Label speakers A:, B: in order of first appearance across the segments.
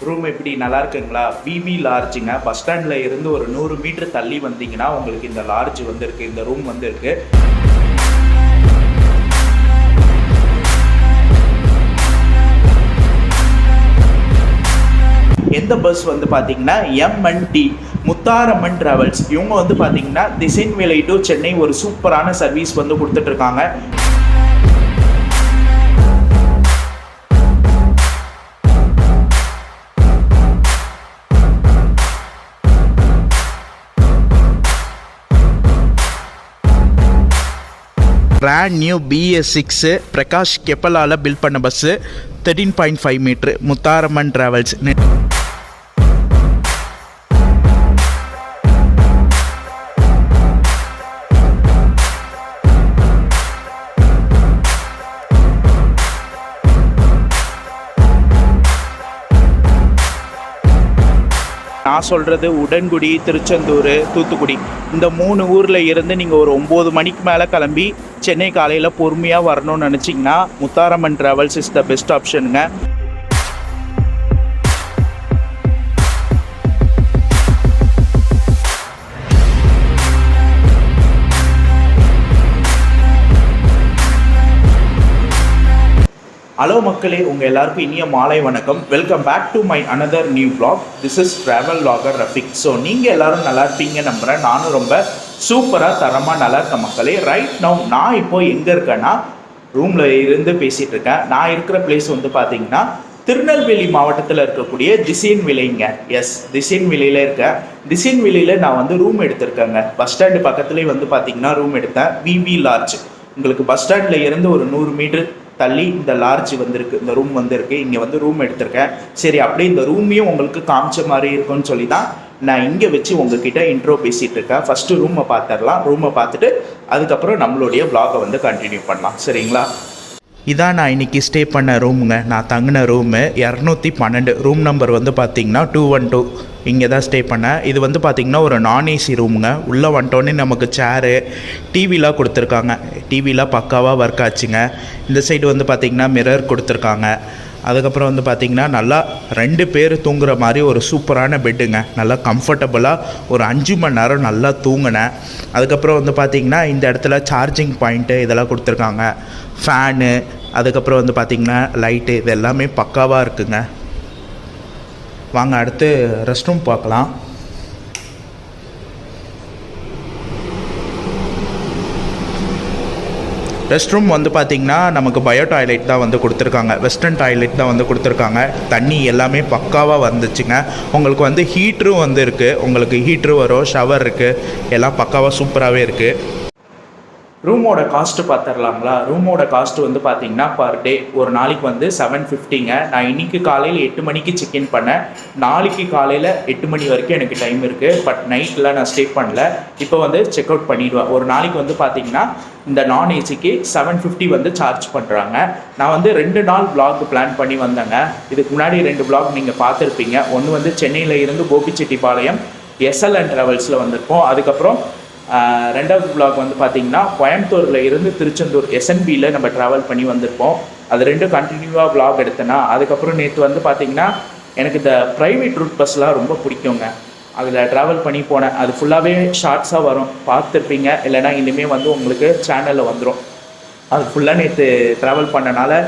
A: Room எப்படி நல்லா இருக்குங்களா? விவி லார்ஜுங்க. பஸ் ஸ்டாண்டில் இருந்து ஒரு 100 மீட்டர் தள்ளி வந்தீங்கன்னா உங்களுக்கு இந்த லார்ஜ் வந்துருக்கு, இந்த ரூம் வந்துருக்கு. எந்த பஸ் வந்து பார்த்தீங்கன்னா எம்என்டி முத்தாரம்மன் டிராவல்ஸ். இவங்க வந்து பார்த்தீங்கன்னா திசைன்வேலை டு சென்னை ஒரு சூப்பரான சர்வீஸ் வந்து கொடுத்துட்ருக்காங்க. பிராண்ட் நியூ BS6 பிரகாஷ் கெப்பலால் பில்ட் பண்ண பஸ்ஸு 13.5 மீட்ரு முத்தாரம்மன் டிராவல்ஸ். நான் சொல்கிறது உடன்குடி, திருச்செந்தூர், தூத்துக்குடி இந்த 3 ஊரில் இருந்து நீங்கள் ஒரு 9 மணிக்கு மேலே கிளம்பி சென்னை காலையில் பொறுமையாக வரணும்னு நினச்சிங்கன்னா Mutharamman travels is the best ஆப்ஷனுங்க. ஹலோ மக்களே, உங்கள் எல்லாருக்கும் இனிய மாலை வணக்கம். Welcome back to my another new vlog. This is travel vlogger Rafiq. So நீங்கள் எல்லோரும் நல்லா இருப்பீங்க நம்புகிறேன். நானும் ரொம்ப சூப்பராக தரமாக நல்லா இருக்கேன் மக்களே. ரைட் நவ் நான் இப்போது எங்கே இருக்கேன்னா ரூமில் இருந்து பேசிகிட்டு இருக்கேன். நான் இருக்கிற பிளேஸ் வந்து பார்த்தீங்கன்னா திருநெல்வேலி மாவட்டத்தில் இருக்கக்கூடிய திசைன்வேலைங்க. எஸ், திசைன்வேலையில் இருக்கேன். திசைன்வேலையில் நான் வந்து ரூம் எடுத்திருக்கேங்க. பஸ் ஸ்டாண்டு பக்கத்துலேயே வந்து பார்த்தீங்கன்னா ரூம் எடுத்தேன். விவி லார்ஜ். உங்களுக்கு பஸ் ஸ்டாண்டில் இருந்து ஒரு 100 மீட்டர் தள்ளி இந்த லார்ஜ் வந்திருக்கு, இந்த ரூம் வந்திருக்கு. இங்கே வந்து ரூம் எடுத்திருக்கேன். சரி, அப்படியே இந்த ரூமையும் உங்களுக்கு காமிச்ச மாதிரி இருக்குன்னு சொல்லி தான் நான் இங்கே வச்சு உங்ககிட்ட இன்ட்ரோ பேசிகிட்டு இருக்கேன். ஃபஸ்ட்டு ரூமை பார்த்துடலாம். ரூமை பார்த்துட்டு அதுக்கப்புறம் நம்மளுடைய வ்ளாகை வந்து கண்டினியூ பண்ணலாம். சரிங்களா? இதான் நான் இன்றைக்கி ஸ்டே பண்ண ரூமுங்க. நான் தங்கின ரூமு 212. ரூம் நம்பர் வந்து பார்த்திங்கன்னா 212. இங்கே தான் ஸ்டே பண்ணேன். இது வந்து பார்த்திங்கன்னா ஒரு நான் ஏசி ரூமுங்க. உள்ளே வந்துட்டோன்னே நமக்கு சேரு, டிவிலாம் கொடுத்துருக்காங்க. டிவிலாம் பக்காவாக ஒர்க் ஆச்சுங்க. இந்த சைடு வந்து பார்த்திங்கன்னா மிரர் கொடுத்துருக்காங்க. அதுக்கப்புறம் வந்து பார்த்திங்கன்னா நல்லா 2 பேர் தூங்குற மாதிரி ஒரு சூப்பரான பெட்டுங்க. நல்லா கம்ஃபர்டபுளாக ஒரு 5 மணி நேரம் நல்லா தூங்கினேன். அதுக்கப்புறம் வந்து பார்த்திங்கன்னா இந்த இடத்துல சார்ஜிங் பாயிண்ட்டு இதெல்லாம் கொடுத்துருக்காங்க. ஃபேனு, அதுக்கப்புறம் வந்து பார்த்திங்கன்னா லைட்டு, இது எல்லாமே பக்காவாக இருக்குங்க. வாங்க அடுத்து ரெஸ்ட் ரூம் பார்க்கலாம். ரெஸ்ட் ரூம் வந்து பார்த்திங்கன்னா நமக்கு பயோ டாய்லெட் தான் வந்து கொடுத்துருக்காங்க. வெஸ்டர்ன் டாய்லெட் தான் வந்து கொடுத்துருக்காங்க. தண்ணி எல்லாமே பக்காவாக வந்துச்சுங்க. உங்களுக்கு வந்து ஹீட்ரும் வந்து இருக்குது. உங்களுக்கு ஹீட்ரு வரும், ஷவர் இருக்குது, எல்லாம் பக்காவாக சூப்பராகவே இருக்குது. ரூமோட காஸ்ட்டு பார்த்துடலாங்களா? ரூமோட காஸ்ட்டு வந்து பார்த்திங்கன்னா பர் டே ஒரு நாளைக்கு வந்து 750ங்க. நான் இன்றைக்கி காலையில் 8 மணிக்கு செக்இன் பண்ணேன். நாளைக்கு காலையில் 8 மணி வரைக்கும் எனக்கு டைம் இருக்குது. பட் நைட்டில் நான் ஸ்டே பண்ணல. இப்போ வந்து செக் அவுட் பண்ணிடுவேன். ஒரு நாளைக்கு வந்து பார்த்திங்கன்னா இந்த நான் ஏசிக்கு 750 வந்து சார்ஜ் பண்ணுறாங்க. நான் வந்து 2 நாள் வ்ளாக் பிளான் பண்ணி வந்தேங்க. இதுக்கு முன்னாடி 2 வ்ளாக் நீங்கள் பார்த்துருப்பீங்க. ஒன்று வந்து சென்னையில் இருந்து கோபிச்செட்டிப்பாளையம் SLN டிராவல்ஸில் வந்திருப்போம். அதுக்கப்புறம் 2வது வ்ளாக் வந்து பார்த்திங்கன்னா கோயம்புத்தூரில் இருந்து திருச்செந்தூர் SNBயில் நம்ம ட்ராவல் பண்ணி வந்திருப்போம். அது 2 கண்டினியூவாக வ்ளாக் எடுத்தேன்னா. அதுக்கப்புறம் நேற்று வந்து பார்த்திங்கன்னா எனக்கு இந்த ப்ரைவேட் ரூட் பஸ்லாம் ரொம்ப பிடிக்குங்க. அதில் ட்ராவல் பண்ணி போனேன். அது ஃபுல்லாகவே ஷார்ட்ஸாக வரும், பார்த்துருப்பீங்க. இல்லைனா இனிமேல் வந்து உங்களுக்கு சேனலில் வந்துடும். அது ஃபுல்லாக நேற்று ட்ராவல் பண்ணனால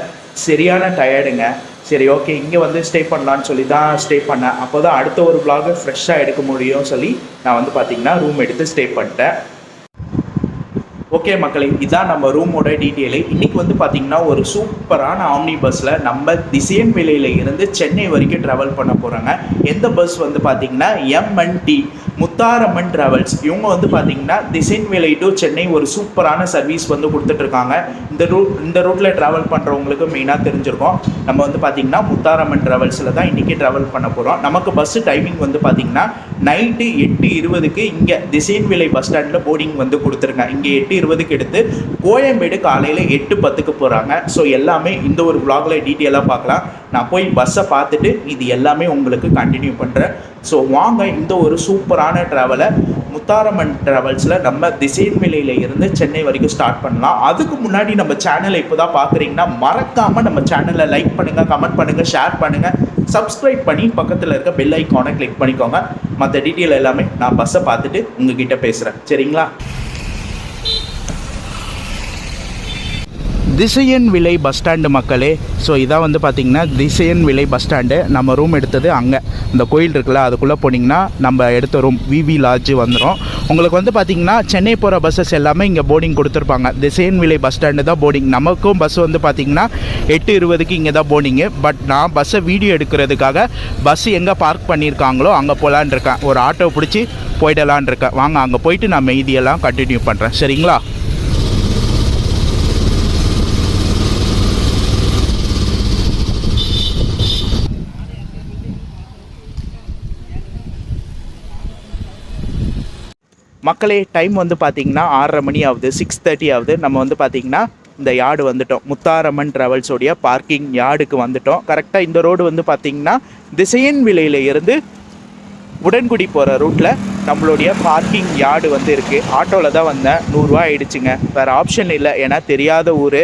A: சரியான டயர்டுங்க. சரி, ஓகே, இங்கே வந்து ஸ்டே பண்ணலான்னு சொல்லி தான் ஸ்டே பண்ணேன். அப்போ தான் அடுத்த ஒரு வ்ளாகை ஃப்ரெஷ்ஷாக எடுக்க முடியும்னு சொல்லி நான் வந்து பார்த்திங்கன்னா ரூம் எடுத்து ஸ்டே பண்ணிட்டேன். ஓகே மக்களே, இதுதான் நம்ம ரூமோட டீட்டெயிலு. இன்றைக்கி வந்து பார்த்திங்கன்னா ஒரு சூப்பரான ஆம்னி பஸ்ஸில் நம்ம திசைன்வேலையில் இருந்து சென்னை வரைக்கும் ட்ராவல் பண்ண போகிறாங்க. எந்த பஸ் வந்து பார்த்திங்கன்னா MNT முத்தாரம்மன் டிராவல்ஸ். இவங்க வந்து பார்த்திங்கன்னா திசைன்வேலை டு சென்னை ஒரு சூப்பரான சர்வீஸ் வந்து கொடுத்துட்ருக்காங்க. இந்த ரூட்டில் ட்ராவல் பண்ணுறவங்களுக்கு மெயினாக தெரிஞ்சிருக்கோம். நம்ம வந்து பார்த்திங்கன்னா முத்தாரம்மன் டிராவல்ஸில் தான் இன்றைக்கி ட்ராவல் பண்ண போகிறோம். நமக்கு பஸ்ஸு டைமிங் வந்து பார்த்திங்கன்னா நைட்டு 8:20க்கு இங்கே திசைன்வேலை பஸ் ஸ்டாண்டில் போர்டிங் வந்து கொடுத்துருங்க. இங்கே 8:20க்கு எடுத்து கோயம்பேடு காலையில் 8:10க்கு போகிறாங்க. ஸோ எல்லாமே இந்த ஒரு வ்ளாகில் டீட்டெயிலாக பார்க்கலாம். நான் போய் பஸ்ஸை பார்த்துட்டு இது எல்லாமே உங்களுக்கு கண்டினியூ பண்ணுறேன். ஸோ வாங்க இந்த ஒரு சூப்பரான ட்ராவலை முத்தாரம்மன் டிராவல்ஸில் நம்ம திசைன்வேலையில் இருந்து சென்னை வரைக்கும் ஸ்டார்ட் பண்ணலாம். அதுக்கு முன்னாடி நம்ம சேனலை இப்போ தான் பார்க்குறீங்கன்னா மறக்காமல் நம்ம சேனலை லைக் பண்ணுங்கள், கமெண்ட் பண்ணுங்கள், ஷேர் பண்ணுங்கள், சப்ஸ்கிரைப் பண்ணி பக்கத்தில் இருக்க பெல் ஐக்கானை கிளிக் பண்ணிக்கோங்க. மற்ற டீட்டெயில் எல்லாமே நான் பஸ்ஸை பார்த்துட்டு உங்ககிட்ட பேசுகிறேன். சரிங்களா? திசையன் விலை பஸ் ஸ்டாண்டு மக்களே. ஸோ இதான் வந்து பார்த்திங்கன்னா திசையன் விலை பஸ் ஸ்டாண்டு. நம்ம ரூம் எடுத்தது அங்கே இந்த கோயில் இருக்குல்ல, அதுக்குள்ளே போனீங்கன்னா நம்ம எடுத்த ரூம் விவி லாட்ஜ் வந்துடும். உங்களுக்கு வந்து பார்த்திங்கன்னா சென்னை போகிற பஸ்ஸஸ் எல்லாமே இங்கே போர்டிங் கொடுத்துருப்பாங்க. திசையன் விலை பஸ் ஸ்டாண்டு தான் போர்டிங். நமக்கும் பஸ் வந்து பார்த்திங்கன்னா 8:20 இங்கே தான் போர்டிங்கு. பட் நான் பஸ்ஸை வீடியோ எடுக்கிறதுக்காக பஸ் எங்கே பார்க் பண்ணியிருக்காங்களோ அங்கே போகலான் இருக்கேன். ஒரு ஆட்டோ பிடிச்சி போயிடலான் இருக்கேன். வாங்க அங்கே போயிட்டு நான் மெய்தியெல்லாம் கண்டினியூ பண்ணுறேன். சரிங்களா? மக்களே, டைம் வந்து பார்த்திங்கன்னா 6:30 மணி ஆகுது, 6:30 ஆகுது. நம்ம வந்து பார்த்திங்கன்னா இந்த யார்டு வந்துட்டோம். முத்தாரம்மன் ட்ராவல்ஸோடைய பார்க்கிங் யார்டுக்கு வந்துட்டோம். கரெக்டாக இந்த ரோடு வந்து பார்த்திங்கன்னா திசையன் விலையில் இருந்து உடன்குடி போகிற ரூட்டில் நம்மளுடைய பார்க்கிங் யார்டு வந்து இருக்குது. ஆட்டோவில் தான் வந்தேன். 100 ரூபா ஆகிடுச்சுங்க. வேறு ஆப்ஷன் இல்லை. ஏன்னா தெரியாத ஊர்,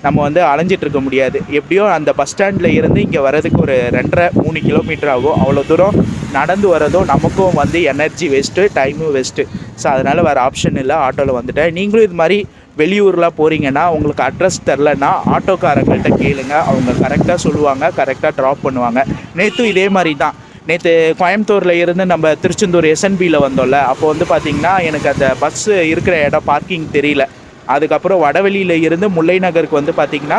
A: நம்ம வந்து அலைஞ்சிட்ருக்க முடியாது. எப்படியோ அந்த பஸ் ஸ்டாண்டில் இருந்து இங்கே வர்றதுக்கு ஒரு 2.5-3 கிலோமீட்டர் ஆகும். அவ்வளோ தூரம் நடந்து வரதோ நமக்கும் வந்து எனர்ஜி வேஸ்ட்டு, டைமும் வேஸ்ட்டு. ஸோ அதனால் வேறு ஆப்ஷன் இல்லை, ஆட்டோவில் வந்துட்டேன். நீங்களும் இது மாதிரி வெளியூரில் போகிறீங்கன்னா உங்களுக்கு அட்ரஸ் தெரிலன்னா ஆட்டோக்காரங்கள்ட்ட கேளுங்க. அவங்க கரெக்டாக சொல்லுவாங்க, கரெக்டாக ட்ராப் பண்ணுவாங்க. நேற்றும் இதே மாதிரி தான். நேற்று கோயம்புத்தூரில் இருந்து நம்ம திருச்செந்தூர் SNBயில் வந்தோம்ல, அப்போ வந்து பார்த்திங்கன்னா எனக்கு அந்த பஸ்ஸு இருக்கிற இடம் பார்க்கிங் தெரியல. அதுக்கப்புறம் வடவெளியில் இருந்து முல்லை நகருக்கு வந்து பார்த்திங்கன்னா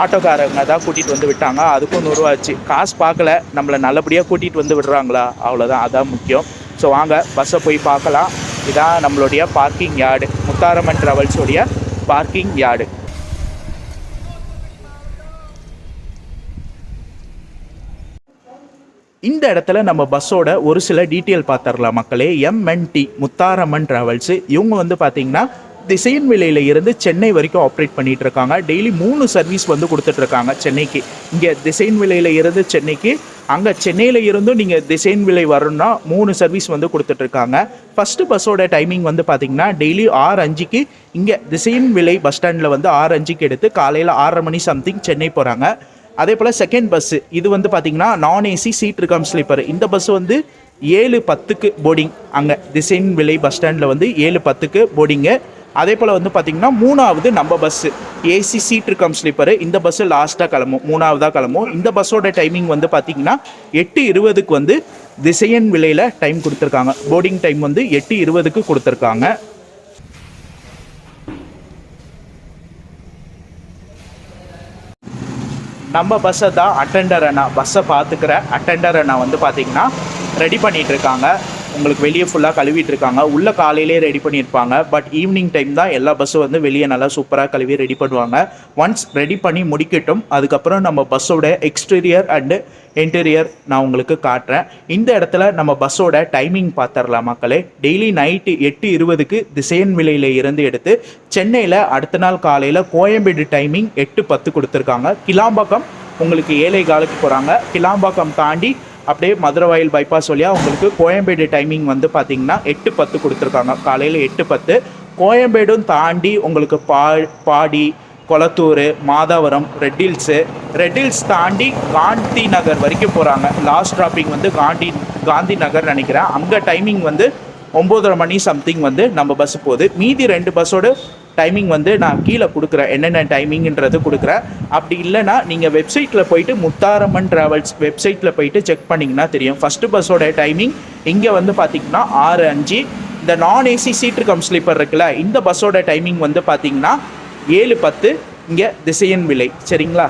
A: ஆட்டோக்காரங்க தான் கூட்டிகிட்டு வந்து விட்டாங்க. அதுக்கும் 100 ரூபா ஆச்சு. காசு பார்க்கல, நம்மளை நல்லபடியாக கூட்டிகிட்டு வந்து விடுறாங்களா, அவ்வளோதான். அதான் முக்கியம். ஸோ வாங்க பஸ்ஸை போய் பார்க்கலாம். இதான் நம்மளுடைய பார்க்கிங் யார்டு, முத்தாரம்மன் ட்ராவல்ஸோடைய பார்க்கிங் யார்டு. இந்த இடத்துல நம்ம பஸ்ஸோட ஒரு சில டீட்டெயில் பார்த்துடலாம் மக்களே. MNT முத்தாரம்மன் ட்ராவல்ஸு, இவங்க வந்து பார்த்திங்கன்னா திசையன் விலையில் இருந்து சென்னை வரைக்கும் ஆப்ரேட் பண்ணிகிட்டு இருக்காங்க. டெய்லி 3 சர்வீஸ் வந்து கொடுத்துட்ருக்காங்க சென்னைக்கு. இங்கே திசையன் விலையில் இருந்து சென்னைக்கு, அங்கே சென்னையில் இருந்தும் நீங்கள் திசையன் விலை வரணும்னா 3 சர்வீஸ் வந்து கொடுத்துட்ருக்காங்க. ஃபஸ்ட்டு பஸ்ஸோட டைமிங் வந்து பார்த்திங்கன்னா டெய்லி 6:05 இங்கே திசையன் விலை பஸ் ஸ்டாண்டில் வந்து 6:05 எடுத்து காலையில் 6:30 மணி சம்திங் சென்னை போகிறாங்க. அதே போல் செகண்ட் பஸ்ஸு இது வந்து பார்த்திங்கன்னா நான் AC சீட் இருக்காம் ஸ்லீப்பர். இந்த பஸ் வந்து 7:10 போர்டிங். அங்கே திசையன் விலை பஸ் ஸ்டாண்டில் வந்து 7:10 போர்டிங்கு. அதே போல் வந்து பார்த்திங்கன்னா 3வது நம்ம பஸ்ஸு AC சீட் இருக்காம் ஸ்லீப்பரு. இந்த பஸ்ஸு லாஸ்ட்டாக கிளம்பும், 3வதாக கிளம்பும். இந்த பஸ்ஸோட டைமிங் வந்து பார்த்திங்கன்னா 8:20 வந்து திசையன் விலையில் டைம் கொடுத்துருக்காங்க. போர்டிங் டைம் வந்து 8:20 கொடுத்துருக்காங்க. நம்ம பஸ்ஸை தான் அட்டெண்டர் அண்ணா, பஸ்ஸை பார்த்துக்கிற அட்டெண்டர் அண்ணா வந்து பார்த்திங்கன்னா ரெடி பண்ணிகிட்ருக்காங்க. உங்களுக்கு வெளியே ஃபுல்லாக கழுவிட்டு இருக்காங்க. உள்ள காலையிலே ரெடி பண்ணியிருப்பாங்க. பட் ஈவினிங் டைம் தான் எல்லா பஸ்ஸும் வந்து வெளியே நல்லா சூப்பராக கழுவி ரெடி பண்ணுவாங்க. ஒன்ஸ் ரெடி பண்ணி முடிக்கட்டும், அதுக்கப்புறம் நம்ம பஸ்ஸோட எக்ஸ்டீரியர் அண்டு இன்டீரியர் நான் உங்களுக்கு காட்டுறேன். இந்த இடத்துல நம்ம பஸ்ஸோட டைமிங் பார்த்துடலாம் மக்களே. டெய்லி நைட்டு 8:20 திசையன் விலையில் இருந்து எடுத்து சென்னையில் அடுத்த நாள் காலையில் கோயம்பேடு டைமிங் 8:10 கொடுத்துருக்காங்க. கிளாம்பாக்கம் உங்களுக்கு 7:15 போகிறாங்க. கிளாம்பாக்கம் தாண்டி அப்படியே மதுரவாயில் பைபாஸ் வழியாக உங்களுக்கு கோயம்பேடு டைமிங் வந்து பார்த்திங்கன்னா 8:10 கொடுத்துருக்காங்க. காலையில் 8:10. கோயம்பேடும் தாண்டி உங்களுக்கு பாடி, கொளத்தூர், மாதாவரம், ரெட் ஹில்ஸ் தாண்டி காந்தி நகர் வரைக்கும் போகிறாங்க. லாஸ்ட் ட்ராப்பிங் வந்து காந்தி நகர் நினைக்கிறேன். அங்கே டைமிங் வந்து 9:30 மணி சம்திங் வந்து நம்ம பஸ்ஸு போகுது. மீதி 2 பஸ்ஸோட டைமிங் வந்து நான் கீழே கொடுக்குறேன், என்னென்ன டைமிங்கிறது கொடுக்குறேன். அப்படி இல்லைனா நீங்கள் வெப்சைட்டில் போயிட்டு முத்தாரம்மன் ட்ராவல்ஸ் வெப்சைட்டில் போயிட்டு செக் பண்ணிங்கன்னா தெரியும். ஃபஸ்ட்டு பஸ்ஸோட டைமிங் இங்கே வந்து பார்த்திங்கன்னா 6:05. இந்த நான் AC சீட் கம் ஸ்லீப்பர் இருக்குல்ல, இந்த பஸ்ஸோட டைமிங் வந்து பார்த்திங்கன்னா 7:10 இங்கே திசையன் விலை. சரிங்களா?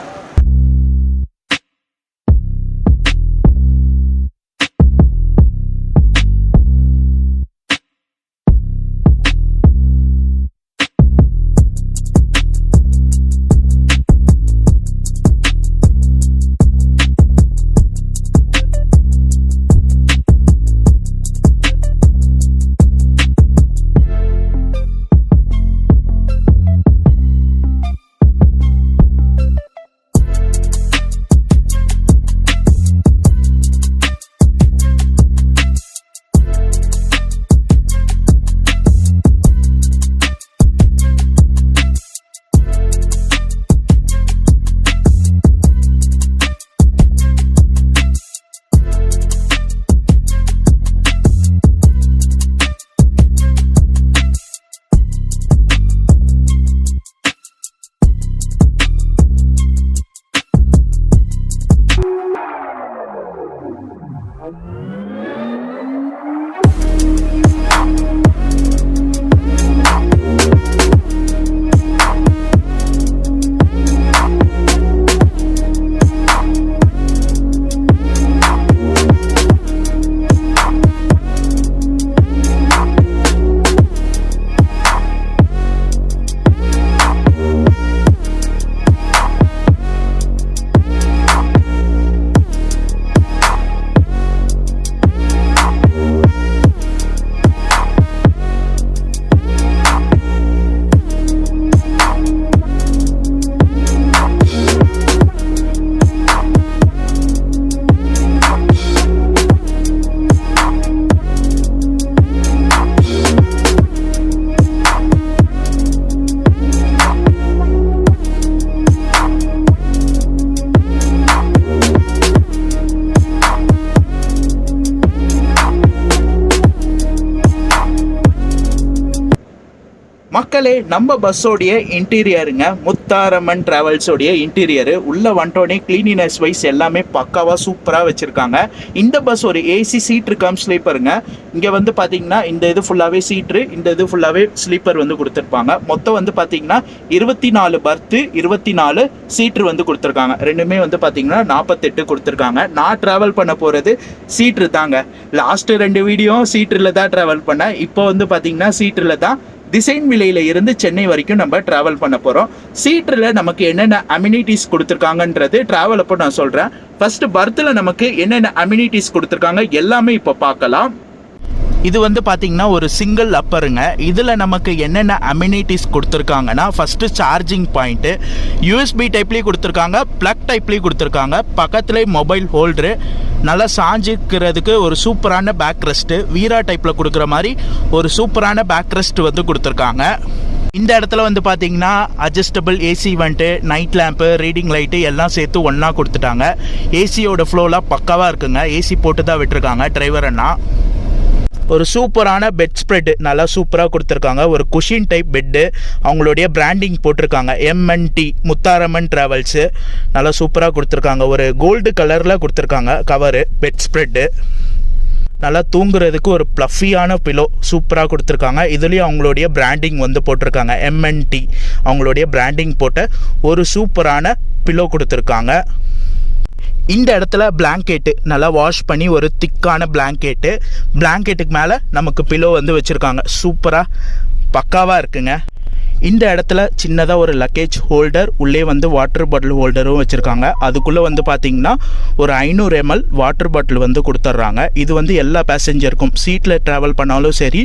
A: மக்களே, நம்ம பஸ்ஸோடைய இன்டீரியருங்க, முத்தாரம்மன் டிராவல்ஸோடைய இன்டீரியரு உள்ள வந்துட்டோடனே கிளீனினஸ் வைஸ் எல்லாமே பக்காவாக சூப்பராக வச்சுருக்காங்க. இந்த பஸ் ஒரு ஏசி சீட்ரு கம் ஸ்லீப்பருங்க. இங்கே வந்து பார்த்தீங்கன்னா இந்த இது ஃபுல்லாகவே சீட்ரு, இந்த இது ஃபுல்லாகவே ஸ்லீப்பர் வந்து கொடுத்துருப்பாங்க. மொத்தம் வந்து பார்த்தீங்கன்னா 24 பர்த்து, 24 சீட்ரு வந்து கொடுத்துருக்காங்க. ரெண்டுமே வந்து பார்த்தீங்கன்னா 48 கொடுத்துருக்காங்க. நான் ட்ராவல் பண்ண போகிறது சீட்ரு தாங்க. லாஸ்ட்டு 2 வீடியோ சீட்ரில் தான் ட்ராவல் பண்ணேன். இப்போ வந்து பார்த்தீங்கன்னா சீட்ரில் தான் டிசைன் விலையில இருந்து சென்னை வரைக்கும் நம்ம டிராவல் பண்ண போகிறோம். சீட்டில் நமக்கு என்னென்ன அம்யூனிட்டிஸ் கொடுத்துருக்காங்கன்றது டிராவல் அப்போ நான் சொல்கிறேன். ஃபர்ஸ்ட் பர்த்தில் நமக்கு என்னென்ன அம்யூனிட்டிஸ் கொடுத்துருக்காங்க எல்லாமே இப்போ பார்க்கலாம். இது வந்து பார்த்தீங்கன்னா ஒரு சிங்கிள் அப்பருங்க. இதில் நமக்கு என்னென்ன அம்யூனிட்டிஸ் கொடுத்துருக்காங்கன்னா, ஃபஸ்ட்டு சார்ஜிங் பாயிண்ட்டு, யூஎஸ்பி டைப்லேயும் கொடுத்துருக்காங்க, ப்ளக் டைப்லேயும் கொடுத்துருக்காங்க, பக்கத்துலேயே மொபைல் ஹோல்டரு, நல்லா சாஞ்சிக்கிறதுக்கு ஒரு சூப்பரான பேக் ரெஸ்ட்டு, வீரா டைப்பில் கொடுக்குற மாதிரி ஒரு சூப்பரான பேக் ரெஸ்ட் வந்து கொடுத்துருக்காங்க. இந்த இடத்துல வந்து பார்த்தீங்கன்னா அட்ஜஸ்டபிள் ஏசி வந்துட்டு, நைட் லேம்ப்பு, ரீடிங் லைட்டு எல்லாம் சேர்த்து ஒன்றா கொடுத்துட்டாங்க. ஏசியோட ஃப்ளோலாம் பக்காவாக இருக்குங்க. ஏசி போட்டு தான் விட்டுருக்காங்க டிரைவர் அண்ணா. ஒரு சூப்பரான பெட் ஸ்ப்ரெட்டு நல்லா சூப்பராக கொடுத்துருக்காங்க. ஒரு குஷின் டைப் பெட்டு, அவங்களுடைய பிராண்டிங் போட்டிருக்காங்க, MNT முத்தாரம்மன் ட்ராவல்ஸு, நல்லா சூப்பராக கொடுத்துருக்காங்க. ஒரு கோல்டு கலரில் கொடுத்துருக்காங்க கவரு, பெட் ஸ்ப்ரெட்டு. நல்லா தூங்குறதுக்கு ஒரு ப்ளஃபியான பிலோ சூப்பராக கொடுத்துருக்காங்க. இதுலேயும் அவங்களுடைய பிராண்டிங் வந்து போட்டிருக்காங்க, MNT அவங்களுடைய பிராண்டிங் போட்ட ஒரு சூப்பரான பிலோ கொடுத்துருக்காங்க. இந்த இடத்துல பிளாங்கெட்டு நல்லா வாஷ் பண்ணி ஒரு திக்கான பிளாங்கெட்டுக்கு மேலே நமக்கு பிலோ வந்து வச்சுருக்காங்க. சூப்பராக பக்காவாக இருக்குங்க. இந்த இடத்துல சின்னதாக ஒரு லக்கேஜ் ஹோல்டர், உள்ளே வந்து வாட்டர் பாட்டில் ஹோல்டரும் வச்சுருக்காங்க. அதுக்குள்ளே வந்து பார்த்திங்கன்னா ஒரு 500 ml வாட்டர் பாட்டில் வந்து கொடுத்துட்றாங்க. இது வந்து எல்லா பேசஞ்சருக்கும் சீட்டில் ட்ராவல் பண்ணாலும் சரி,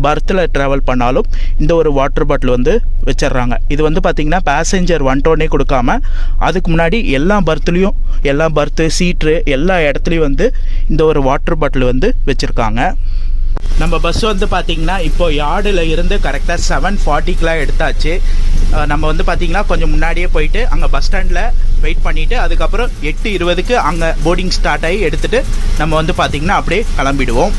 A: பர்த்தில் ட்ராவல் பண்ணாலும் இந்த ஒரு வாட்டர் பாட்டில் வந்து வச்சிட்றாங்க. இது வந்து பார்த்திங்கன்னா பேசஞ்சர் வந்துட்டோடனே கொடுக்காம அதுக்கு முன்னாடி எல்லா பர்த்துலேயும், எல்லா பர்த்து சீட்ரு எல்லா இடத்துலையும் வந்து இந்த ஒரு வாட்டர் பாட்டில் வந்து வச்சுருக்காங்க. நம்ம பஸ் வந்து பார்த்திங்கன்னா இப்போ யார்டில் இருந்து கரெக்டாக 7:40க்குலாம் எடுத்தாச்சு. நம்ம வந்து பார்த்திங்கன்னா கொஞ்சம் முன்னாடியே போயிட்டு அங்கே பஸ் ஸ்டாண்டில் வெயிட் பண்ணிவிட்டு அதுக்கப்புறம் 8:20க்கு அங்கே போர்டிங் ஸ்டார்ட் ஆகி எடுத்துகிட்டு நம்ம வந்து பார்த்திங்கன்னா அப்படியே கிளம்பிடுவோம்.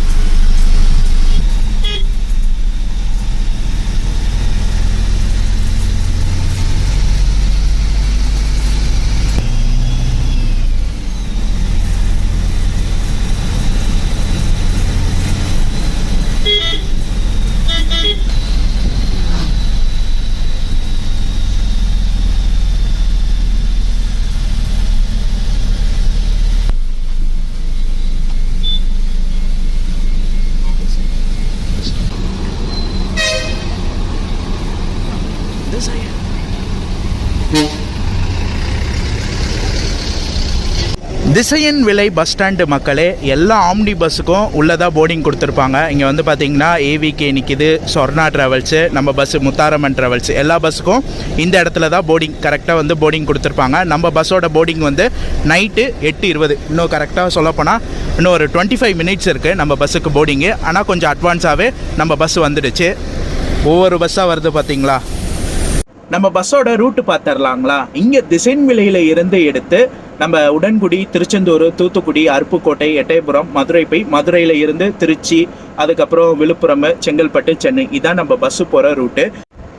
A: திசையன் விலை பஸ் ஸ்டாண்டு மக்களே, எல்லா ஆம்னி பஸ்ஸுக்கும் உள்ளதாக போர்டிங் கொடுத்துருப்பாங்க. இங்கே வந்து பார்த்திங்கன்னா AVK நிற்கிது, சொர்ணா ட்ராவல்ஸு, நம்ம பஸ்ஸு முத்தாரம்மன் ட்ராவல்ஸ், எல்லா பஸ்ஸுக்கும் இந்த இடத்துல தான் போர்டிங் கரெக்டாக வந்து போர்டிங் கொடுத்துருப்பாங்க. நம்ம பஸ்ஸோட போர்டிங் வந்து நைட்டு 8:20, இன்னும் கரெக்டாக சொல்லப்போனால் இன்னும் ஒரு 25 மினிட்ஸ் இருக்குது நம்ம பஸ்ஸுக்கு போர்டிங்கு. ஆனால் கொஞ்சம் அட்வான்ஸாகவே நம்ம பஸ் வந்துடுச்சு. ஒவ்வொரு பஸ்ஸாக வருது பார்த்திங்களா. நம்ம பஸ்ஸோட ரூட்டு பார்த்துடலாங்களா. இங்கே திசைன் விலையில் இருந்து எடுத்து நம்ம உடன்குடி, திருச்செந்தூர், தூத்துக்குடி, அருப்புக்கோட்டை, எட்டயபுரம், மதுரை போய் மதுரையில் இருந்து திருச்சி, அதுக்கப்புறம் விழுப்புரம், செங்கல்பட்டு, சென்னை, இதான் நம்ம பஸ்ஸு போகிற ரூட்டு.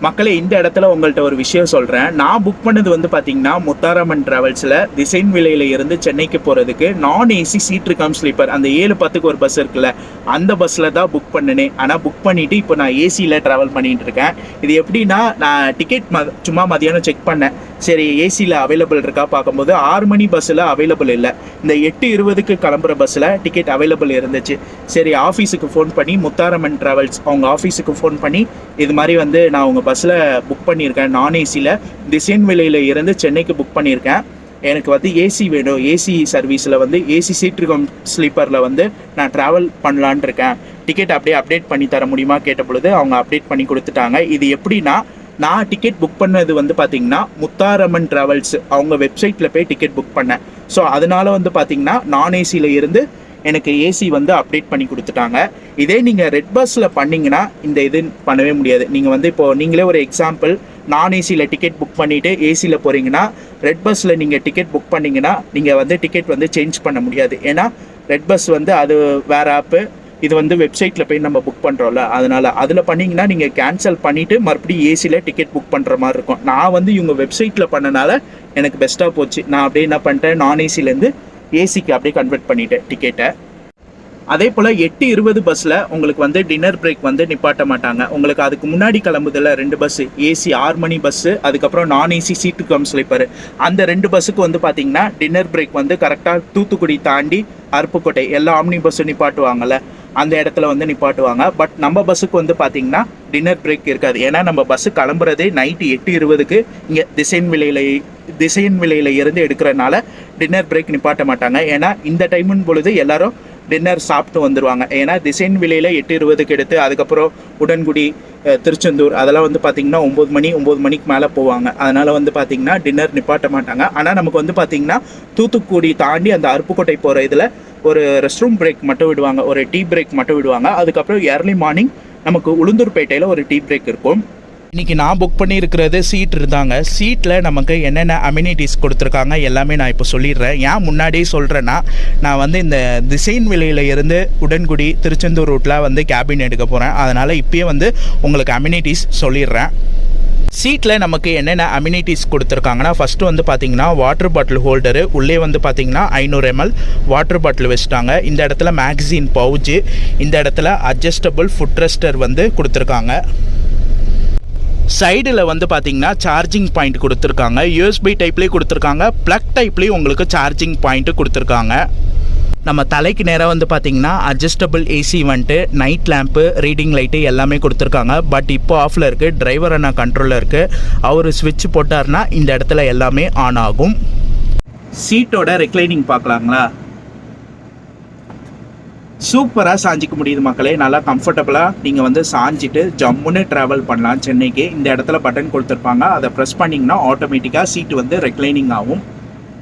A: மக்களே, இந்த இடத்துல உங்கள்கிட்ட ஒரு விஷயம் சொல்கிறேன். நான் புக் பண்ணது வந்து பார்த்தீங்கன்னா முத்தாரம்மன் ட்ராவல்ஸில் திசைன் விலையில் இருந்து சென்னைக்கு போகிறதுக்கு நான் ஏசி சீட்ரு கம் ஸ்லீப்பர், அந்த 7:10க்கு ஒரு பஸ் இருக்குல்ல, அந்த பஸ்ஸில் தான் புக் பண்ணினேன். ஆனால் புக் பண்ணிவிட்டு இப்போ நான் ஏசியில் ட்ராவல் பண்ணிகிட்டு இருக்கேன். இது எப்படின்னா, நான் டிக்கெட் சும்மா மதியானம் செக் பண்ணேன், சரி ஏசியில் அவைலபிள் இருக்கா பார்க்கும்போது 6 மணி பஸ்ஸில் அவைலபிள் இல்லை. இந்த 8:20க்கு கிளம்புற பஸ்ஸில் டிக்கெட் அவைலபிள் இருந்துச்சு. சரி ஆஃபீஸுக்கு ஃபோன் பண்ணி, முத்தாரம்மன் ட்ராவல்ஸ் அவங்க ஆஃபீஸுக்கு ஃபோன் பண்ணி, இது மாதிரி வந்து நான் உங்கள் பஸ்ஸில் புக் பண்ணியிருக்கேன், நான் ஏசியில் திசைன் விலையில் இருந்து சென்னைக்கு புக் பண்ணியிருக்கேன், எனக்கு வந்து ஏசி வேணும், ஏசி சர்வீஸில் வந்து ஏசி சீட்ரு கம் ஸ்லீப்பரில் வந்து நான் ட்ராவல் பண்ணலான் இருக்கேன், டிக்கெட் அப்படியே அப்டேட் பண்ணி தர முடியுமா கேட்ட பொழுது அவங்க அப்டேட் பண்ணி கொடுத்துட்டாங்க. இது எப்படின்னா, நான் டிக்கெட் புக் பண்ணது வந்து பார்த்திங்கன்னா முத்தாரம்மன் ட்ராவல்ஸ் அவங்க வெப்சைட்டில் போய் டிக்கெட் புக் பண்ணேன். ஸோ அதனால் வந்து பார்த்திங்கன்னா நான் ஏசியில் இருந்து எனக்கு ஏசி வந்து அப்டேட் பண்ணி கொடுத்துட்டாங்க. இதே நீங்கள் ரெட் பஸ்ஸில் பண்ணிங்கன்னா இந்த இது பண்ணவே முடியாது. நீங்கள் வந்து இப்போது நீங்களே ஒரு எக்ஸாம்பிள், நான் ஏசியில் டிக்கெட் புக் பண்ணிவிட்டு ஏசியில் போகிறீங்கன்னா, ரெட் பஸ்ஸில் நீங்கள் டிக்கெட் புக் பண்ணிங்கன்னா நீங்கள் வந்து டிக்கெட் வந்து சேஞ்ச் பண்ண முடியாது. ஏன்னா ரெட் பஸ் வந்து அது வேறு ஆப்பு, இது வந்து வெப்சைட்டில் போய் நம்ம புக் பண்ணுறோம்ல, அதனால் அதில் பண்ணிங்கன்னா நீங்கள் கேன்சல் பண்ணிவிட்டு மறுபடியும் ஏசியில் டிக்கெட் புக் பண்ணுற மாதிரி இருக்கும். நான் வந்து இவங்க வெப்சைட்டில் பண்ணனால எனக்கு பெஸ்ட்டாக போச்சு. நான் அப்படியே என்ன பண்ணிட்டேன், நான் ஏசிலேருந்து ஏசிக்கு அப்படியே கன்வெர்ட் பண்ணிட்டேன் டிக்கெட்டை. அதே போல் 8:20 பஸ்ஸில் உங்களுக்கு வந்து டின்னர் பிரேக் வந்து நிப்பாட்ட மாட்டாங்க. உங்களுக்கு அதுக்கு முன்னாடி கிளம்புதில்ல 2 பஸ்ஸு, ஏசி 6 மணி பஸ்ஸு, அதுக்கப்புறம் நான் ஏசி சீட்டு கம் ஸ்லீப்பர், அந்த 2 பஸ்ஸுக்கு வந்து பார்த்திங்கன்னா டின்னர் பிரேக் வந்து கரெக்டாக தூத்துக்குடி தாண்டி அருப்புக்கோட்டை எல்லா ஆம்னி பஸ்ஸும் நிப்பாட்டுவாங்கள்ல, அந்த இடத்துல வந்து நிப்பாட்டுவாங்க. பட் நம்ம பஸ்ஸுக்கு வந்து பார்த்திங்கன்னா டின்னர் பிரேக் இருக்காது. ஏன்னா நம்ம பஸ்ஸு கிளம்புறதே நைட்டு 8:20க்கு இங்கே திசையன் விலையில் இருந்து எடுக்கிறனால டின்னர் பிரேக் நிப்பாட்ட மாட்டாங்க. ஏன்னா இந்த டைமுன்னு பொழுது எல்லோரும் டின்னர் சாப்பிட்டு வந்துடுவாங்க. ஏன்னா திசையன் விலையில் 8:20க்கு எடுத்து அதுக்கப்புறம் உடன்குடி, திருச்செந்தூர் அதெல்லாம் வந்து பார்த்திங்கன்னா 9 மணிக்கு மேலே போவாங்க. அதனால் வந்து பார்த்திங்கன்னா டின்னர் நிப்பாட்ட மாட்டாங்க. ஆனால் நமக்கு வந்து பார்த்திங்கன்னா தூத்துக்குடி தாண்டி அந்த அருப்புக்கோட்டை போகிற இதில் ஒரு ரெஸ்ட் ரூம் பிரேக் மட்டும் விடுவாங்க, ஒரு டீ பிரேக் மட்டும் விடுவாங்க. அதுக்கப்புறம் ஏர்லி மார்னிங் நமக்கு உளுந்தூர்பேட்டையில் ஒரு டீ பிரேக் இருக்கும். இன்றைக்கி நான் புக் பண்ணியிருக்கிறது சீட் இருந்தாங்க. சீட்டில் நமக்கு என்னென்ன அம்யூனிட்டிஸ் கொடுத்துருக்காங்க எல்லாமே நான் இப்போ சொல்லிடுறேன். ஏன் முன்னாடியே சொல்கிறேன்னா, நான் வந்து இந்த திசைன் விலையில் இருந்து உடன்குடி திருச்செந்தூர் ரூட்டில் வந்து கேபின் எடுக்க போகிறேன். அதனால் இப்போயே வந்து உங்களுக்கு அம்யூனிட்டிஸ் சொல்லிடுறேன். சீட்டில் நமக்கு என்னென்ன அம்யூனிட்டிஸ் கொடுத்துருக்காங்கன்னா, ஃபஸ்ட்டு வந்து பார்த்திங்கன்னா வாட்டர் பாட்டில் ஹோல்டரு, உள்ளே வந்து பார்த்திங்கன்னா 500 ml வாட்டர் பாட்டில் வச்சுட்டாங்க. இந்த இடத்துல மேக்சின் பவுச்சு, இந்த இடத்துல அட்ஜஸ்டபிள் ஃபுட் ரெஸ்டர் வந்து கொடுத்துருக்காங்க. சைடில் வந்து பார்த்திங்கன்னா சார்ஜிங் பாயிண்ட் கொடுத்துருக்காங்க. யூஎஸ்பி டைப்லேயே கொடுத்துருக்காங்க, ப்ளக் டைப்லேயும் உங்களுக்கு சார்ஜிங் பாயிண்ட்டு கொடுத்துருக்காங்க. நம்ம தலைக்கு நேராக வந்து பார்த்திங்கன்னா அட்ஜஸ்டபிள் ஏசி வந்துட்டு, நைட் லேம்ப்பு, ரீடிங் லைட்டு எல்லாமே கொடுத்துருக்காங்க. பட் இப்போ ஆஃபில் இருக்குது. டிரைவர் அண்ணா கண்ட்ரோலில் இருக்குது. அவர் ஸ்விட்ச் போட்டார்னா இந்த இடத்துல எல்லாமே ஆன் ஆகும். சீட்டோட ரெக்ளைனிங் பார்க்கலாங்களா, சூப்பராக சாஞ்சிக்க முடியுது மக்களே. நல்லா கம்ஃபர்டபுளாக நீங்கள் வந்து சாஞ்சிட்டு ஜம்முன்னு ட்ராவல் பண்ணலாம் சென்னைக்கு. இந்த இடத்துல பட்டன் கொடுத்துருப்பாங்க, அதை ப்ரெஸ் பண்ணிங்கன்னா ஆட்டோமேட்டிக்காக சீட்டு வந்து ரெக்ளைனிங் ஆகும்.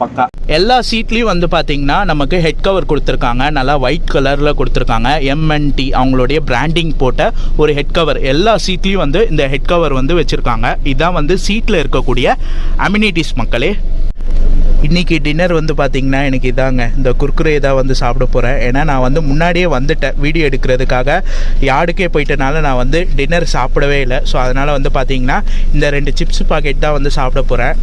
A: பக்கா எல்லா சீட்லேயும் வந்து பார்த்திங்கன்னா நமக்கு ஹெட் கவர் கொடுத்துருக்காங்க. நல்லா ஒயிட் கலரில் கொடுத்துருக்காங்க. MNT அவங்களுடைய பிராண்டிங் போட்ட ஒரு ஹெட் கவர் எல்லா சீட்லேயும் வந்து இந்த ஹெட் கவர் வந்து வச்சுருக்காங்க. இதுதான் வந்து சீட்டில் இருக்கக்கூடிய அம்யூனிட்டிஸ் மக்களே. இன்றைக்கி டின்னர் வந்து பார்த்திங்கன்னா எனக்கு இதாங்க, இந்த குர்குரே தான் வந்து சாப்பிட போகிறேன். ஏன்னா நான் வந்து முன்னாடியே வந்துட்டேன் வீடியோ எடுக்கிறதுக்காக, யார்டுக்கே போயிட்டனால நான் வந்து டின்னர் சாப்பிடவே இல்லை. ஸோ அதனால் வந்து பார்த்திங்கன்னா இந்த 2 சிப்ஸ் பாக்கெட் தான் வந்து சாப்பிட போகிறேன்.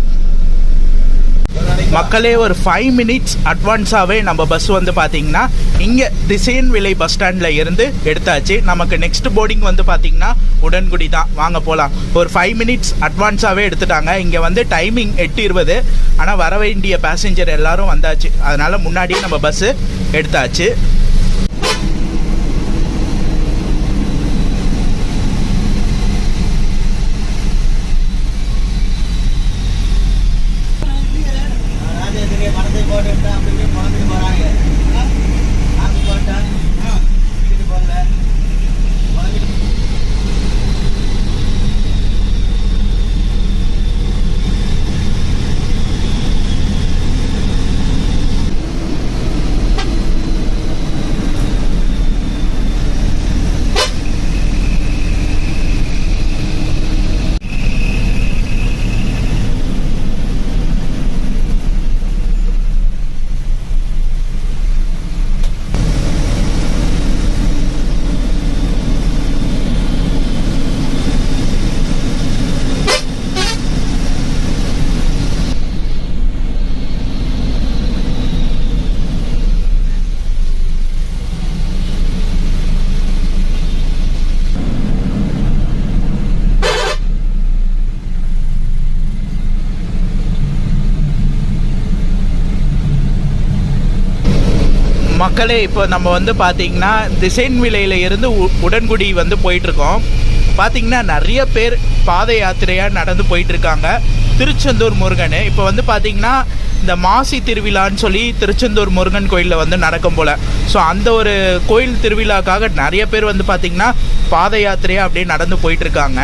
A: மக்களே ஒரு 5 minutes அட்வான்ஸாகவே நம்ம பஸ் வந்து பார்த்திங்கன்னா இங்கே திசையன் விலை பஸ் ஸ்டாண்டில் இருந்து எடுத்தாச்சு. நமக்கு நெக்ஸ்ட் போர்டிங் வந்து பார்த்திங்கன்னா உடன்குடி தான். வாங்க போகலாம். ஒரு 5 minutes அட்வான்ஸாகவே எடுத்துட்டாங்க. இங்கே வந்து டைமிங் 8:20, ஆனால் வர வேண்டிய பேசஞ்சர் எல்லோரும் வந்தாச்சு. அதனால் முன்னாடியே நம்ம பஸ்ஸு எடுத்தாச்சு. மக்களே இப்போ நம்ம வந்து பார்த்திங்கன்னா திசைன் விலையில் இருந்து உடன்குடி வந்து போயிட்டுருக்கோம். பார்த்திங்கன்னா நிறைய பேர் பாத யாத்திரையாக நடந்து போயிட்டுருக்காங்க. திருச்செந்தூர் முருகன் இப்போ வந்து பார்த்திங்கன்னா இந்த மாசி திருவிழான்னு சொல்லி திருச்செந்தூர் முருகன் கோயிலில் வந்து நடக்கும் போல். ஸோ அந்த ஒரு கோயில் திருவிழாக்காக நிறைய பேர் வந்து பார்த்திங்கன்னா பாத யாத்திரையாக அப்படியே நடந்து போயிட்டுருக்காங்க.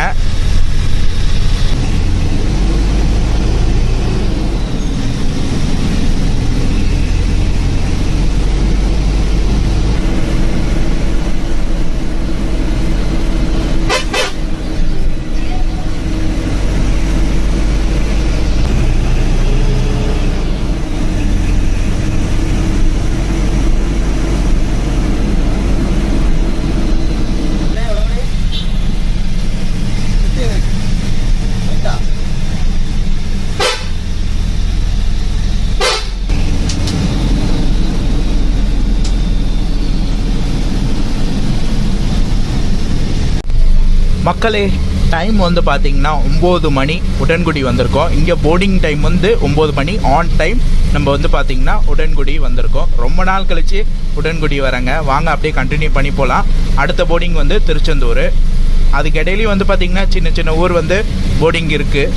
A: மக்களே, டைம் வந்து பார்த்திங்கன்னா 9 மணி உடன்குடி வந்திருக்கோம். இங்கே போர்டிங் டைம் வந்து 9 மணி ஆன் டைம். நம்ம வந்து பார்த்திங்கன்னா உடன்குடி வந்திருக்கோம். ரொம்ப நாள் கழித்து உடன்குடி வரேங்க. வாங்க அப்படியே கண்டினியூ பண்ணி போகலாம். அடுத்த போர்டிங் வந்து திருச்செந்தூர். அதுக்கு இடையிலையும் வந்து பார்த்திங்கன்னா சின்ன சின்ன ஊர் வந்து போர்டிங் இருக்குது.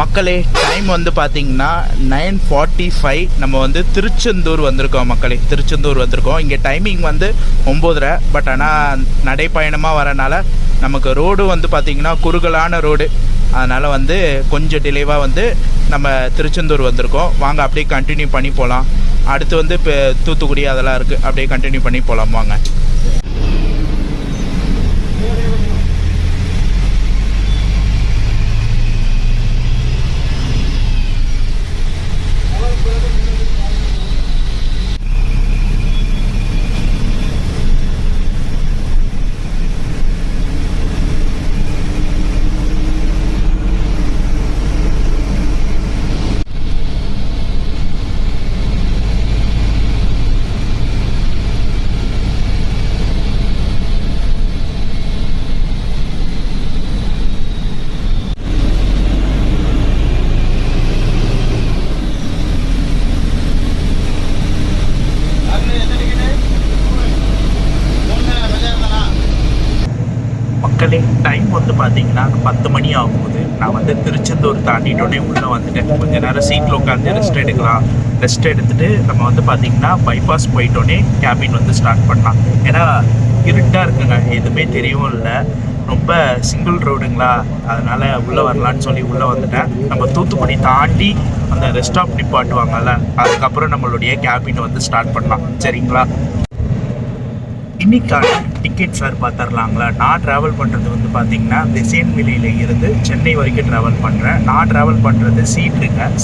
A: மக்களே, டைம் வந்து பார்த்திங்கன்னா 9:45. நம்ம வந்து திருச்செந்தூர் வந்திருக்கோம் மக்களே. திருச்செந்தூர் வந்திருக்கோம். இங்கே டைமிங் வந்து 9:30. பட் ஆனால் நடைப்பயணமாக வரனால நமக்கு ரோடு வந்து பார்த்திங்கன்னா குறுகலான ரோடு. அதனால் வந்து கொஞ்சம் டிலேவாக வந்து நம்ம திருச்செந்தூர் வந்திருக்கோம். வாங்க அப்படியே கண்டினியூ பண்ணி போகலாம். அடுத்து வந்து இப்போ தூத்துக்குடி அதெல்லாம் இருக்குது. அப்படியே கண்டினியூ பண்ணி போகலாம் வாங்க. மக்களே, டைம் வந்து பார்த்தீங்கன்னா 10 மணி ஆகும்போது நான் வந்து திருச்செந்தூர் தாண்டிட்டோடனே உள்ளே வந்துட்டேன். கொஞ்சம் நேரம் சீட்டில் உட்காந்து ரெஸ்ட் எடுக்கலாம். ரெஸ்ட் எடுத்துகிட்டு நம்ம வந்து பார்த்திங்கன்னா பைபாஸ் போயிட்டோன்னே கேபின் வந்து ஸ்டார்ட் பண்ணலாம். ஏன்னா இருட்டாக இருக்குங்க, எதுவுமே தெரியவும் இல்லை. ரொம்ப சிங்கிள் ரோடுங்களா, அதனால் உள்ளே வரலான்னு சொல்லி உள்ளே வந்துட்டேன். நம்ம தூத்துக்குடி தாண்டி அந்த ரெஸ்ட் ஸ்டாப் நிப்பாட்டுவாங்கல்ல, அதுக்கப்புறம் நம்மளுடைய கேபின் வந்து ஸ்டார்ட் பண்ணலாம். சரிங்களா? இன்னைக்கான டிக்கெட் ஃபேர் பார்த்துடலாங்களா? நான் ட்ராவல் பண்ணுறது வந்து பார்த்திங்கன்னா திசையன்விலையில் இருந்து சென்னை வரைக்கும் ட்ராவல் பண்ணுறேன். நான் ட்ராவல் பண்ணுறது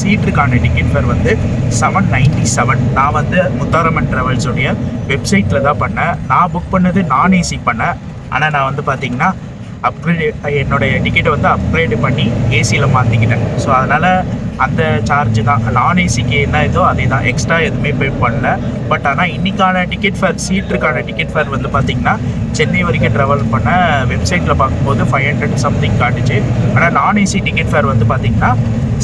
A: சீட்ருக்கான டிக்கெட் ஃபேர் வந்து 797. நான் வந்து முத்தாரம்மன் ட்ராவல்ஸோடைய வெப்சைட்டில் தான் பண்ணேன். நான் புக் பண்ணது நான் ஏசி பண்ணேன். ஆனால் நான் வந்து பார்த்திங்கன்னா என்னுடைய டிக்கெட்டை வந்து அப்கிரேடு பண்ணி ஏசியில் மாற்றிக்கிட்டேன். ஸோ அதனால் அந்த சார்ஜ் தான். நான் ஏசிக்கு என்ன இதோ அதே தான், எக்ஸ்ட்ரா எதுவுமே பே பண்ணல. பட் ஆனால் இன்றைக்கான டிக்கெட் ஃபேர், சீட்டுக்கான டிக்கெட் ஃபேர் வந்து பார்த்திங்கன்னா சென்னை வரைக்கும் ட்ராவல் பண்ண வெப்சைட்டில் பார்க்கும்போது 500 சம்திங் காட்டுச்சு. ஆனால் நான் ஏசி டிக்கெட் ஃபேர் வந்து பார்த்திங்கன்னா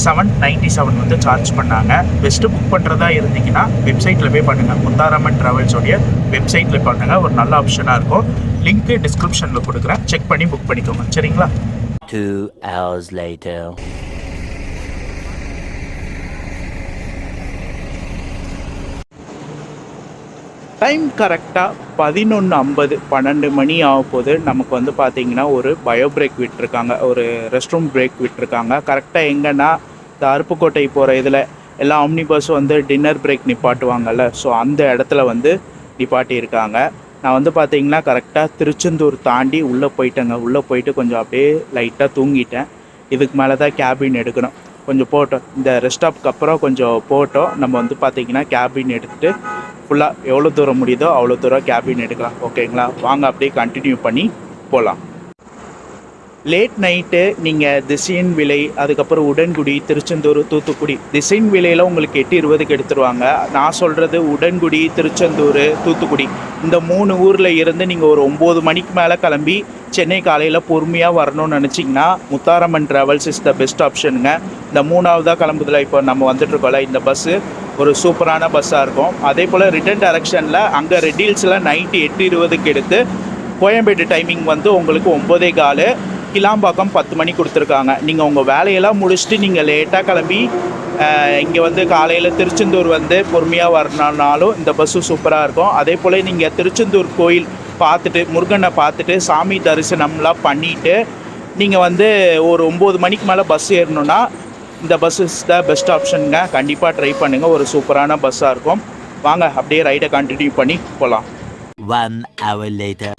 A: 797 வந்து சார்ஜ் பண்ணாங்க. பெஸ்ட்டு புக் பண்ணுறதா இருந்தீங்கன்னா வெப்சைட்டில் போய் பண்ணுங்கள். முத்தாரம்மன் ட்ராவல்ஸோடைய வெப்சைட்டில் பண்ணுங்கள், ஒரு நல்ல ஆப்ஷனாக இருக்கும். லிங்க்கு டிஸ்கிரிப்ஷனில் கொடுக்குறேன், செக் பண்ணி புக் பண்ணிக்கோங்க. சரிங்களா?
B: 2 hours later.
A: டைம் கரெக்டாக 11:50 12 மணி ஆக போது நமக்கு வந்து பார்த்திங்கன்னா ஒரு பயோ பிரேக் விட்டுருக்காங்க, ஒரு ரெஸ்ட் ரூம் பிரேக் விட்டுருக்காங்க. கரெக்டாக எங்கன்னா இந்த அருப்புக்கோட்டை போகிற இதில் எல்லா ஆம்னி பஸ்ஸும் வந்து டின்னர் பிரேக் நிப்பாட்டுவாங்கள்ல, ஸோ அந்த இடத்துல வந்து நிப்பாட்டியிருக்காங்க. நான் வந்து பார்த்திங்கன்னா கரெக்டாக திருச்செந்தூர் தாண்டி உள்ளே போயிட்டேங்க. உள்ளே போயிட்டு கொஞ்சம் அப்படியே லைட்டாக தூங்கிட்டேன். இதுக்கு மேலே தான் கேபின் எடுக்கணும். கொஞ்சம் போட்டோம், இந்த ரெஸ்ட் ஸ்டாப்க்கு அப்புறம் கொஞ்சம் போட்டோம். நம்ம வந்து பார்த்திங்கன்னா கேபின் எடுத்துகிட்டு ஃபுல்லாக எவ்வளோ தூரம் முடியுதோ அவ்வளோ தூரம் கேபின் எடுக்கலாம். ஓகேங்களா, வாங்க அப்படியே கண்டினியூ பண்ணி போகலாம். லேட் நைட்டு நீங்கள் திசையன் விலை, அதுக்கப்புறம் உடன்குடி, திருச்செந்தூர், தூத்துக்குடி. திசையன் விலையில் உங்களுக்கு 8:20க்கு எடுத்துருவாங்க. நான் சொல்கிறது உடன்குடி, திருச்செந்தூர், தூத்துக்குடி இந்த 3 ஊரில் இருந்து நீங்கள் ஒரு 9 மணிக்கு மேலே கிளம்பி சென்னை காலையில் பொறுமையாக வரணும்னு நினச்சிங்கன்னா Mutharamman travels is the best ஆப்ஷனுங்க. இந்த 3ஆவதாக கிளம்புதில் இப்போ நம்ம வந்துட்டுருக்கோம்ல, இந்த பஸ்ஸு ஒரு சூப்பரான பஸ்ஸாக இருக்கும். அதே போல் ரிட்டன் டைரக்ஷனில் அங்கே ரெட் ஹில்ஸில் நைட்டு 8:20க்கு எடுத்து கோயம்பேடு டைமிங் வந்து உங்களுக்கு 9:15, கிளாம்பாக்கம் 10 மணி கொடுத்துருக்காங்க. நீங்கள் உங்கள் வேலையெல்லாம் முடிச்சுட்டு நீங்கள் லேட்டாக கிளம்பி இங்கே வந்து காலையில் திருச்செந்தூர் வந்து பொறுமையாக வரணுன்னாலும் இந்த பஸ்ஸு சூப்பராக இருக்கும். அதே போல் நீங்கள் திருச்செந்தூர் கோயில் பார்த்துட்டு முருகனை பார்த்துட்டு சாமி தரிசனம்லாம் பண்ணிவிட்டு நீங்கள் வந்து ஒரு 9 மணிக்கு மேலே பஸ் ஏறணுன்னா இந்த பஸ் இஸ் த பெஸ்ட் ஆப்ஷனுங்க. கண்டிப்பாக ட்ரை பண்ணுங்கள், ஒரு சூப்பரான பஸ்ஸாக இருக்கும். வாங்க அப்படியே ரைடை கண்டினியூ பண்ணி போகலாம்.
B: 1 hour later.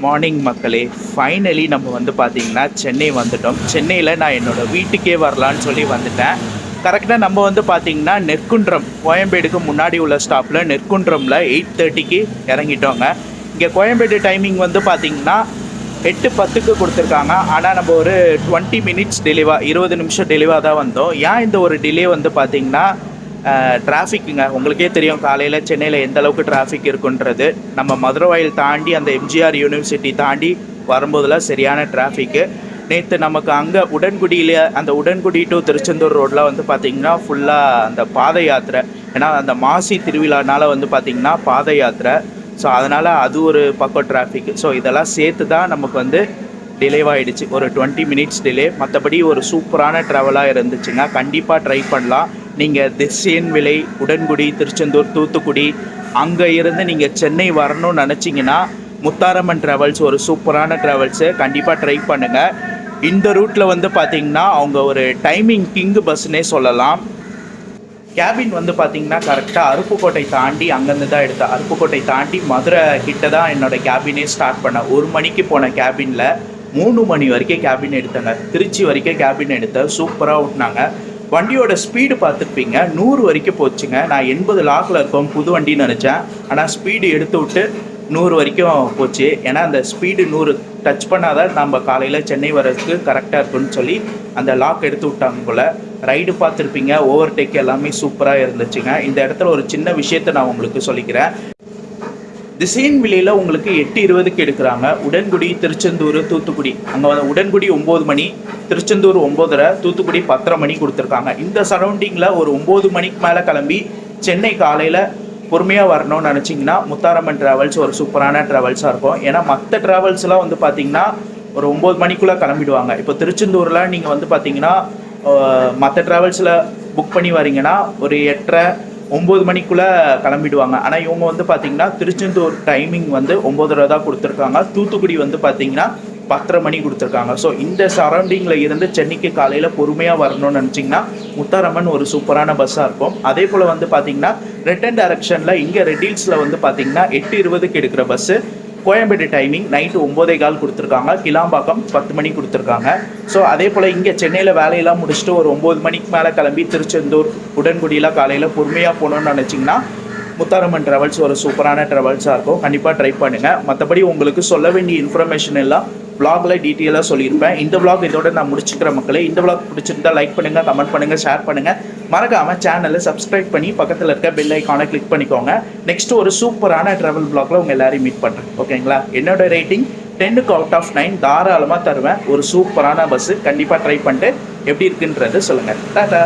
A: மார்னிங் மக்களே, ஃபைனலி நம்ம வந்து பார்த்திங்கன்னா சென்னை வந்துட்டோம். சென்னையில் நான் என்னோடய வீட்டுக்கே வரலான்னு சொல்லி வந்துட்டேன். கரெக்டாக நம்ம வந்து பார்த்திங்கன்னா நெற்குன்றம், கோயம்பேடுக்கு முன்னாடி உள்ள ஸ்டாப்பில் நெற்குன்றமில் 8:30க்கு இறங்கிட்டோங்க. இங்கே கோயம்பேடு டைமிங் வந்து பார்த்திங்கன்னா 8:10க்கு கொடுத்துருக்காங்க. ஆனால் நம்ம ஒரு 20 மினிட்ஸ் டிலேவாக 20 நிமிஷம் டிலேவாக தான் வந்தோம். ஏன் இந்த ஒரு டிலே வந்து பார்த்திங்கன்னா டிராஃபிக்குங்க. உங்களுக்கே தெரியும் காலையில் சென்னையில் எந்த அளவுக்கு டிராஃபிக் இருக்குன்றது. நம்ம மதுரவாயில் தாண்டி அந்த எம்ஜிஆர் யூனிவர்சிட்டி தாண்டி வரும்போதெல்லாம் சரியான டிராஃபிக்கு. நேற்று நமக்கு அங்கே உடன்குடியில் அந்த உடன்குடி டு திருச்செந்தூர் ரோட்டில் வந்து பார்த்திங்கன்னா ஃபுல்லாக அந்த பாத யாத்திரை. ஏன்னா அந்த மாசி திருவிழானால வந்து பார்த்திங்கன்னா பாத யாத்திரை. ஸோ அதனால் அது ஒரு பக்கம் டிராஃபிக். ஸோ இதெல்லாம் சேர்த்து தான் நமக்கு வந்து டிலேவாகிடுச்சு, ஒரு 20 மினிட்ஸ் டிலே. மற்றபடி ஒரு சூப்பரான ட்ராவலாக இருந்துச்சுங்க. கண்டிப்பாக ட்ரை பண்ணலாம். நீங்கள் திசையன் விலை, உடன்குடி, திருச்செந்தூர், தூத்துக்குடி அங்கே இருந்து நீங்கள் சென்னை வரணும்னு நினச்சிங்கன்னா முத்தாரம்மன் ட்ராவல்ஸ் ஒரு சூப்பரான ட்ராவல்ஸு. கண்டிப்பாக ட்ரை பண்ணுங்கள். இந்த ரூட்டில் வந்து பார்த்திங்கன்னா அவங்க ஒரு டைமிங் கிங்கு பஸ்ஸுன்னே சொல்லலாம். கேபின் வந்து பார்த்திங்கன்னா கரெக்டாக அருப்புக்கோட்டை தாண்டி அங்கேருந்து தான் எடுத்தேன். அருப்புக்கோட்டை தாண்டி மதுரை கிட்ட தான் என்னோடய கேபினே ஸ்டார்ட் பண்ணேன். 1 மணிக்கு போன கேபினில் 3 மணி வரைக்கும் கேபின் எடுத்தேங்க. திருச்சி வரைக்கும் கேபின் எடுத்தேன். சூப்பராக ஓட்டினாங்க. வண்டியோட ஸ்பீடு பார்த்துருப்பீங்க, 100 வரைக்கும் போச்சுங்க. நான் 80 லாக்கில் இருக்கோம் புது வண்டின்னு நினச்சேன். ஆனால் ஸ்பீடு எடுத்து விட்டு 100 வரைக்கும் போச்சு. ஏன்னா அந்த ஸ்பீடு 100 டச் பண்ணாதான் நம்ம காலையில் சென்னை வர்றதுக்கு கரெக்டாக இருக்குன்னு சொல்லி அந்த லாக் எடுத்து விட்டாங்க போல். ரைடு பார்த்துருப்பீங்க, ஓவர்டேக் எல்லாமே சூப்பராக இருந்துச்சுங்க. இந்த இடத்துல ஒரு சின்ன விஷயத்தை நான் உங்களுக்கு சொல்லிக்கிறேன். திசையன் விலையில் உங்களுக்கு 8:20க்கு எடுக்கிறாங்க. உடன்குடி, திருச்செந்தூர், தூத்துக்குடி அங்கே வந்து உடன்குடி 9 மணி, திருச்செந்தூர் 9:30, தூத்துக்குடி 10:30 மணி கொடுத்துருக்காங்க. இந்த சரௌண்டிங்கில் ஒரு 9 மணிக்கு மேலே கிளம்பி சென்னை காலையில் பொறுமையாக வரணும்னு நினச்சிங்கன்னா முத்தாரம்மன் ட்ராவல்ஸ் ஒரு சூப்பரான ட்ராவல்ஸாக இருக்கும். ஏன்னா மற்ற ட்ராவல்ஸ்லாம் வந்து பார்த்திங்கன்னா ஒரு 9 மணிக்குள்ளே கிளம்பிடுவாங்க. இப்போ திருச்செந்தூரில் நீங்கள் வந்து பார்த்திங்கன்னா மற்ற ட்ராவல்ஸில் புக் பண்ணி வரீங்கன்னா ஒரு 8:30 9 மணிக்குள்ளே கிளம்பிடுவாங்க. ஆனால் இவங்க வந்து பார்த்திங்கன்னா திருச்செந்தூர் டைமிங் வந்து 9:30 தான் கொடுத்துருக்காங்க. தூத்துக்குடி வந்து பார்த்திங்கன்னா 10:30 மணி கொடுத்துருக்காங்க. ஸோ இந்த சரௌண்டிங்கில் இருந்து சென்னைக்கு காலையில் பொறுமையாக வரணும்னு நினச்சிங்கன்னா முத்தாரம்மன் ஒரு சூப்பரான பஸ்ஸாக இருக்கும். அதே போல் வந்து பார்த்திங்கன்னா ரிட்டன் டைரக்ஷனில் இங்கே ரெட்டில்ஸில் வந்து பார்த்திங்கன்னா 8:20க்கு எடுக்கிற பஸ்ஸு கோயம்பேடு டைமிங் நைட்டு 9:15 கொடுத்துருக்காங்க. கிளாம்பாக்கம் 10 மணி கொடுத்துருக்காங்க. ஸோ அதே போல் இங்கே சென்னையில் வேலையெல்லாம் முடிச்சுட்டு ஒரு 9 மணிக்கு மேலே கிளம்பி திருச்செந்தூர், உடன்குடியில் காலையில் பொறுமையாக போகணுன்னு நினச்சிங்கன்னா முத்தாரம்மன் ட்ராவல்ஸ் ஒரு சூப்பரான ட்ராவல்ஸாக இருக்கும். கண்டிப்பாக ட்ரை பண்ணுங்கள். மற்றபடி உங்களுக்கு சொல்ல வேண்டிய இன்ஃபர்மேஷன் எல்லாம் வ்ளாகில் டீட்டெயிலாக சொல்லியிருப்பேன். இந்த வ்ளாக் இதோட நான் முடிச்சுக்கிற மக்களே. இந்த வ்ளாக் பிடிச்சிருந்தால் லைக் பண்ணுங்கள், கமெண்ட் பண்ணுங்கள், ஷேர் பண்ணுங்கள். மறக்காமல் சேனலை சப்ஸ்கிரைப் பண்ணி பக்கத்தில் இருக்க பெல் ஐக்கானை கிளிக் பண்ணிக்கோங்க. நெக்ஸ்ட்டு ஒரு சூப்பரான ட்ராவல் வ்ளாகில் உங்கள் எல்லாரையும் மீட் பண்ணுறேன். ஓகேங்களா? என்னோட ரேட்டிங் 10க்கு அவுட் ஆஃப் 9 தாராளமாக தருவேன். ஒரு சூப்பரான பஸ்ஸு. கண்டிப்பாக ட்ரை பண்ணிட்டு எப்படி இருக்குன்றது சொல்லுங்கள். டாடா.